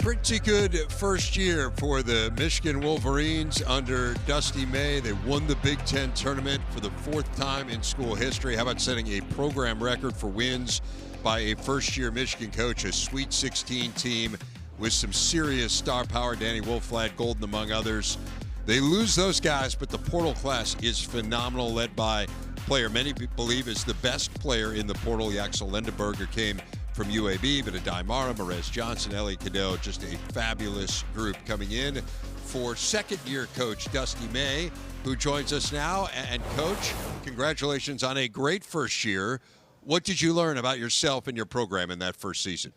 Pretty good first year for the Michigan Wolverines under Dusty May. They won the Big Ten tournament for the fourth time in school history. How about setting a program record for wins by a first-year Michigan coach, a Sweet 16 team with some serious star power, Danny Wolflad, Golden among others. They lose those guys, but the portal class is phenomenal, led by a player many people believe is the best player in the portal. Yaxel Lendenberger came from UAB, but Adai Mara, Marez Johnson, Elliot Cadeau, just a fabulous group coming in for second-year coach Dusty May, who joins us now. And Coach, congratulations on a great first year. What did you learn about yourself and your program in that first season?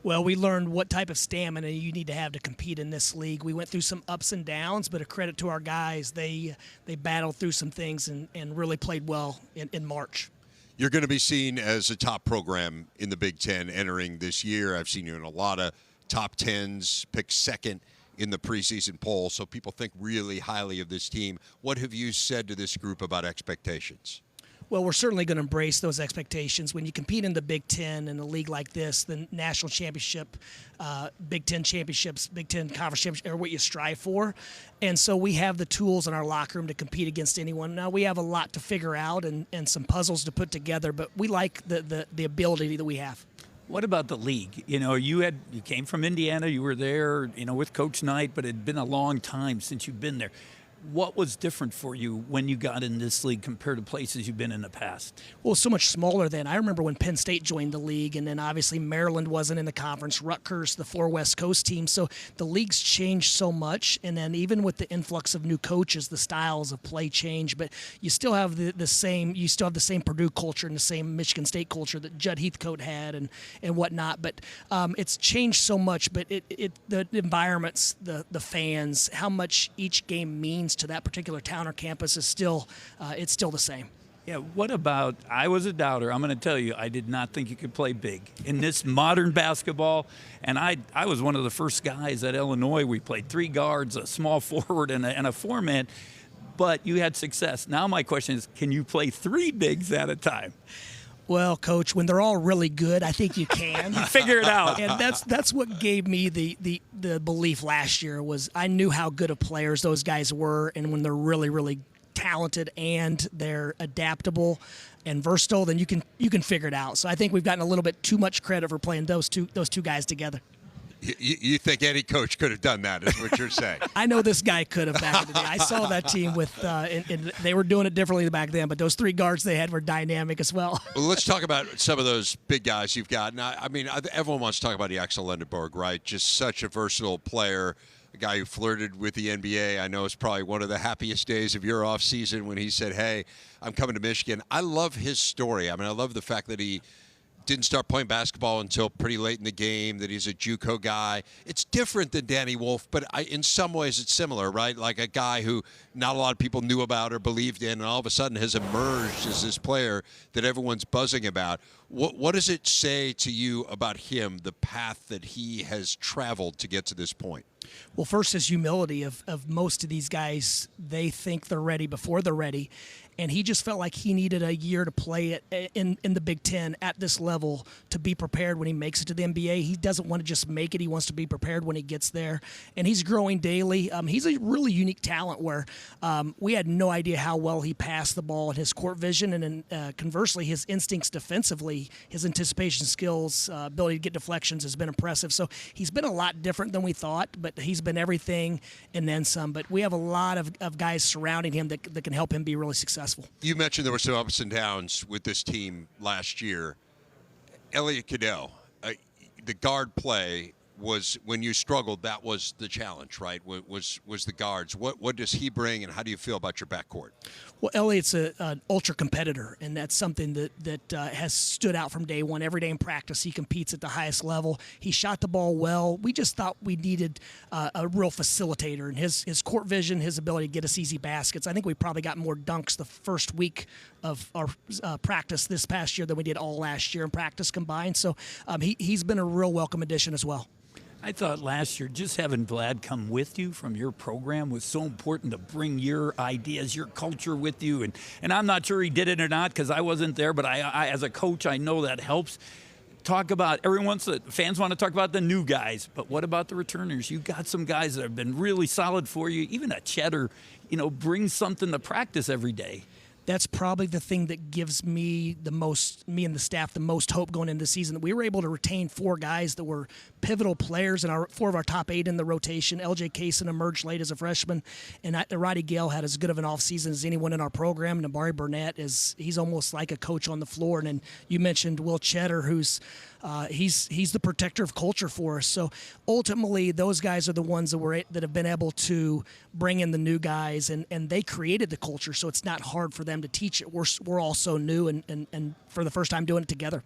Well, we learned what type of stamina you need to have to compete in this league. We went through some ups and downs, but a credit to our guys. They battled through some things and really played well in March. You're going to be seen as a top program in the Big Ten entering this year. I've seen you in a lot of top tens, picked second in the preseason poll, so people think really highly of this team. What have you said to this group about expectations? Well, we're certainly going to embrace those expectations. When you compete in the Big Ten in a league like this, the national championship, Big Ten championships, Big Ten conference championships are what you strive for. And so we have the tools in our locker room to compete against anyone. Now, we have a lot to figure out and some puzzles to put together, but we like the ability that we have. What about the league? You know, you came from Indiana, you were there, with Coach Knight, but it had been a long time since you've been there. What was different for you when you got in this league compared to places you've been in the past? Well, so much smaller then. I remember when Penn State joined the league, and then obviously Maryland wasn't in the conference, Rutgers, the 4 West Coast teams. So the league's changed so much, and then even with the influx of new coaches, the styles of play change. But you still have the same Purdue culture and the same Michigan State culture that Judd Heathcote had and whatnot. But it's changed so much. But the environments, the fans, how much each game means to that particular town or campus is still the same. Yeah, what about, I was a doubter. I'm going to tell you, I did not think you could play big in this modern basketball. And I was one of the first guys at Illinois. We played 3 guards, a small forward, and a 4-man. But you had success. Now my question is, can you play 3 bigs at a time? Well, Coach, when they're all really good, I think you can. Figure it out. And that's what gave me the belief last year was I knew how good of players those guys were, and when they're really, really talented and they're adaptable and versatile, then you can figure it out. So I think we've gotten a little bit too much credit for playing those two guys together. You think any coach could have done that, is what you're saying? I know this guy could have back in the day. I saw that team with, and they were doing it differently back then, but those 3 guards they had were dynamic as well. Well, let's talk about some of those big guys you've got. Now, I mean, everyone wants to talk about Yaxel Lendenberg, right? Just such a versatile player, a guy who flirted with the NBA. I know it's probably one of the happiest days of your offseason when he said, hey, I'm coming to Michigan. I love his story. I mean, I love the fact that he didn't start playing basketball until pretty late in the game, that he's a JUCO guy. It's different than Danny Wolf, but in some ways it's similar, right? Like a guy who not a lot of people knew about or believed in, and all of a sudden has emerged as this player that everyone's buzzing about. What does it say to you about him, the path that he has traveled to get to this point? Well, first, his humility of most of these guys, they think they're ready before they're ready. And he just felt like he needed a year to play it in the Big Ten at this level to be prepared when he makes it to the NBA. He doesn't want to just make it. He wants to be prepared when he gets there. And he's growing daily. He's a really unique talent where we had no idea how well he passed the ball and his court vision. And then conversely, his instincts defensively, his anticipation skills, ability to get deflections has been impressive. So he's been a lot different than we thought, but he's been everything and then some. But we have a lot of guys surrounding him that can help him be really successful. You mentioned there were some ups and downs with this team last year. Elliot Cadeau, the guard play was, when you struggled, that was the challenge, right? Was the guards. What does he bring, and how do you feel about your backcourt? Well, Elliot's an ultra competitor, and that's something that has stood out from day one. Every day in practice, he competes at the highest level. He shot the ball well. We just thought we needed a real facilitator, and his court vision, his ability to get us easy baskets. I think we probably got more dunks the first week of our practice this past year than we did all last year in practice combined. So he's been a real welcome addition as well. I thought last year just having Vlad come with you from your program was so important to bring your ideas, your culture with you. And I'm not sure he did it or not because I wasn't there, but I as a coach, I know that helps. talk about fans want to talk about the new guys, but what about the returners? You got some guys that have been really solid for you. Even a Cheddar, brings something to practice every day. That's probably the thing that gives me and the staff the most hope going into the season, that we were able to retain 4 guys that were pivotal players in 4 of our top 8 in the rotation. LJ Kaysen emerged late as a freshman, and Roddy Gayle had as good of an offseason as anyone in our program. Nimari Burnett he's almost like a coach on the floor. And then you mentioned Will Cheddar, who's he's the protector of culture for us. So ultimately, those guys are the ones that have been able to bring in the new guys, and they created the culture. So it's not hard for them to teach it. We're all so new and for the first time doing it together.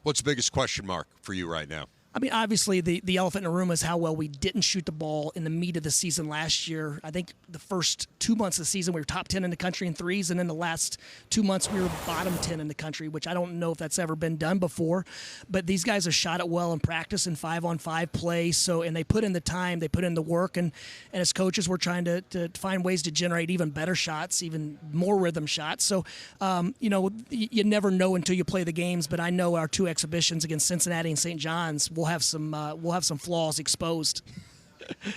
What's the biggest question mark for you right now? I mean, obviously, the elephant in the room is how well we didn't shoot the ball in the meat of the season last year. I think the first 2 months of the season, we were top 10 in the country in threes, and then the last 2 months, we were bottom 10 in the country, which I don't know if that's ever been done before. But these guys have shot it well in practice and 5-on-5 play, and they put in the time, they put in the work, and as coaches, we're trying to find ways to generate even better shots, even more rhythm shots. So, you never know until you play the games, but I know our 2 exhibitions against Cincinnati and St. John's will have some flaws exposed.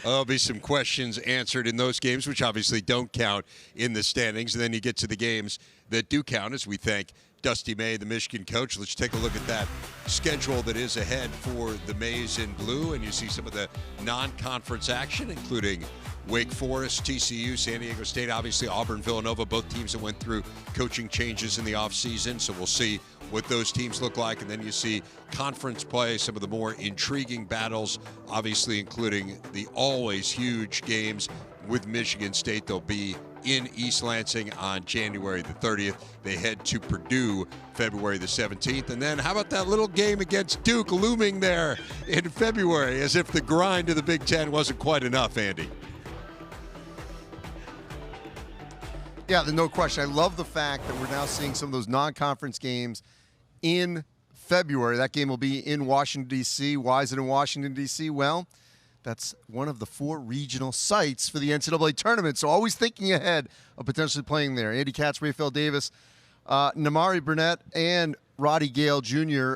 There'll be some questions answered in those games, which obviously don't count in the standings. And then you get to the games that do count, as we thank Dusty May, the Michigan coach. Let's take a look at that schedule that is ahead for the Maize in Blue. And you see some of the non-conference action, including Wake Forest, TCU, San Diego State, obviously Auburn, Villanova, both teams that went through coaching changes in the offseason. So we'll see what those teams look like. And then you see conference play, some of the more intriguing battles, obviously including the always huge games with Michigan State. They'll be in East Lansing on January the 30th. They head to Purdue February the 17th. And then how about that little game against Duke looming there in February, as if the grind of the Big Ten wasn't quite enough, Andy? Yeah, no question. I love the fact that we're now seeing some of those non-conference games in February. That game will be in Washington, D.C. Why is it in Washington, D.C.? Well, that's one of the 4 regional sites for the NCAA tournament, so always thinking ahead of potentially playing there. Andy Katz, Raphael Davis, Nimari Burnett, and Roddy Gayle Jr.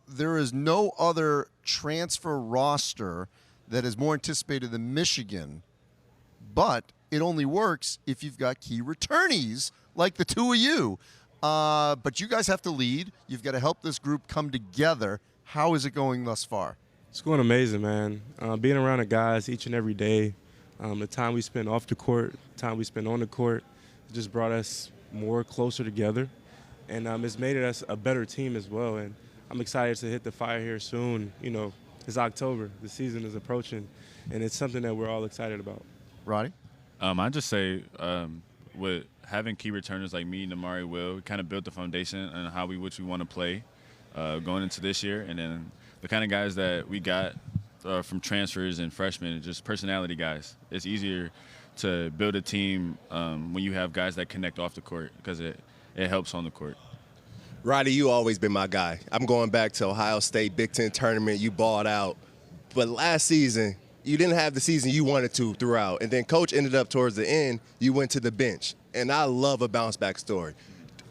There is no other transfer roster that is more anticipated than Michigan, but it only works if you've got key returnees like the 2 of you. But you guys have to lead. You've got to help this group come together. How is it going thus far? It's going amazing, man. Being around the guys each and every day, the time we spend off the court, the time we spend on the court, it just brought us more closer together. And it's made us a better team as well. And I'm excited to hit the fire here soon. It's October. The season is approaching. And it's something that we're all excited about. Roddy? I just say with having key returners like me, Nimari, Will, we kind of built the foundation on which we want to play going into this year. And then the kind of guys that we got from transfers and freshmen and just personality guys. It's easier to build a team when you have guys that connect off the court because it helps on the court. Roddy, you always been my guy. I'm going back to Ohio State Big Ten tournament. You balled out. But last season, you didn't have the season you wanted to throughout. And then Coach ended up towards the end, you went to the bench. And I love a bounce-back story.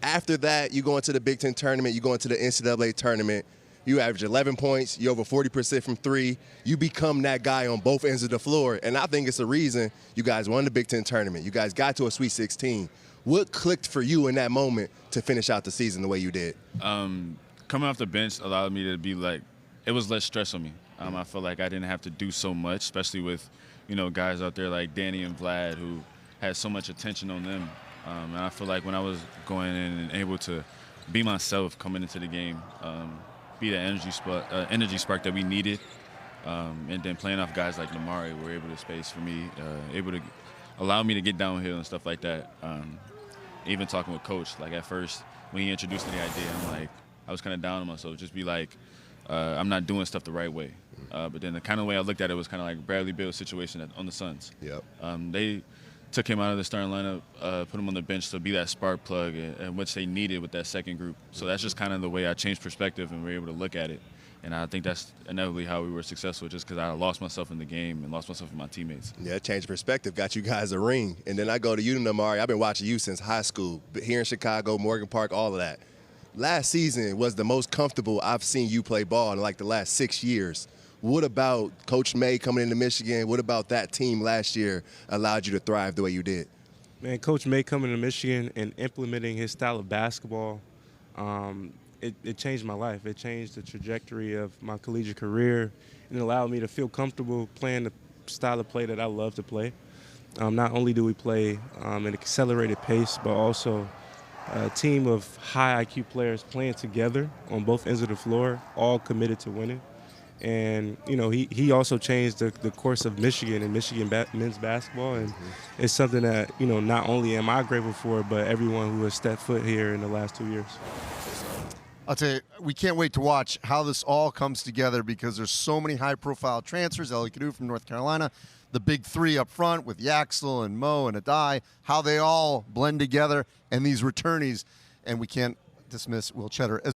After that, you go into the Big Ten tournament, you go into the NCAA tournament, you average 11 points, you're over 40% from 3. You become that guy on both ends of the floor. And I think it's the reason you guys won the Big Ten tournament. You guys got to a Sweet 16. What clicked for you in that moment to finish out the season the way you did? Coming off the bench allowed me to be like, it was less stress on me. I felt like I didn't have to do so much, especially with, guys out there like Danny and Vlad who had so much attention on them. And I feel like when I was going in and able to be myself coming into the game, be the energy spark that we needed, and then playing off guys like Nimari were able to space for me, able to allow me to get downhill and stuff like that. Even talking with Coach, like at first when he introduced the idea, I was kind of down on myself, just be like, I'm not doing stuff the right way. But then the kind of way I looked at it was kind of like Bradley Beal's situation on the Suns. Yep. They took him out of the starting lineup, put him on the bench to be that spark plug, and which they needed with that second group. So that's just kind of the way I changed perspective and were able to look at it. And I think that's inevitably how we were successful, just because I lost myself in the game and lost myself in my teammates. Yeah, change perspective got you guys a ring. And then I go to you, Nimari. I've been watching you since high school, here in Chicago, Morgan Park, all of that. last season was the most comfortable I've seen you play ball in like the last 6 years. What about Coach May coming into Michigan? What about that team last year allowed you to thrive the way you did? Man, Coach May coming to Michigan and implementing his style of basketball, it changed my life. It changed the trajectory of my collegiate career, and it allowed me to feel comfortable playing the style of play that I love to play. Not only do we play an accelerated pace, but also a team of high IQ players playing together on both ends of the floor, all committed to winning. And, you know, he also changed the course of Michigan and Michigan men's basketball. And it's something that, you know, not only am I grateful for, but everyone who has stepped foot here in the last 2 years. I'll tell you, we can't wait to watch how this all comes together because there's so many high-profile transfers. Ellie Cadu from North Carolina, the big three up front with Yaxel and Mo and Adai, how they all blend together, and these returnees. And we can't dismiss Will Cheddar.